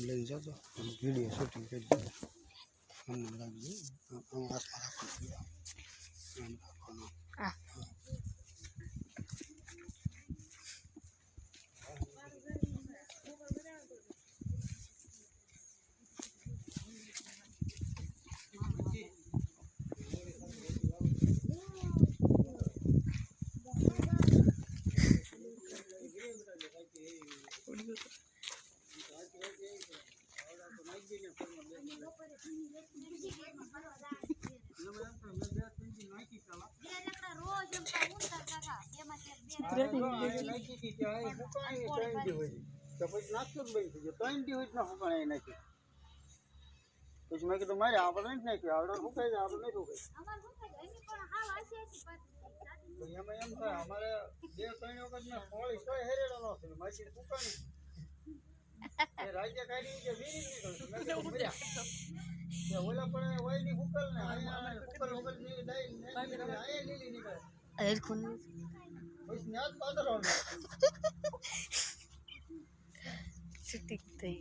લઈને જજો video shooting કરી દો આમ રાખજો આમ હાથમાં રાખવાનું આમ રાખવાનું પછી મેં કીધું મારે આપણે નથી નાખ્યું આવડે સુકાઈ જાય આપણે નહીં સુકાય એમાં એમ થાય અમારે 2-3 વખત ને હોળી કોઈ હેરેડો ન થયું માછી સુકાણી રાજ્ય કાઢી કે વીરી નીકળશે ઓલા પણ હોય ની ફૂકલ ને ફૂકલ વગર ની ડાઈ આયા લીલી નીકળે પછી ન્યાજ પાદર શૂટિંગ થઈ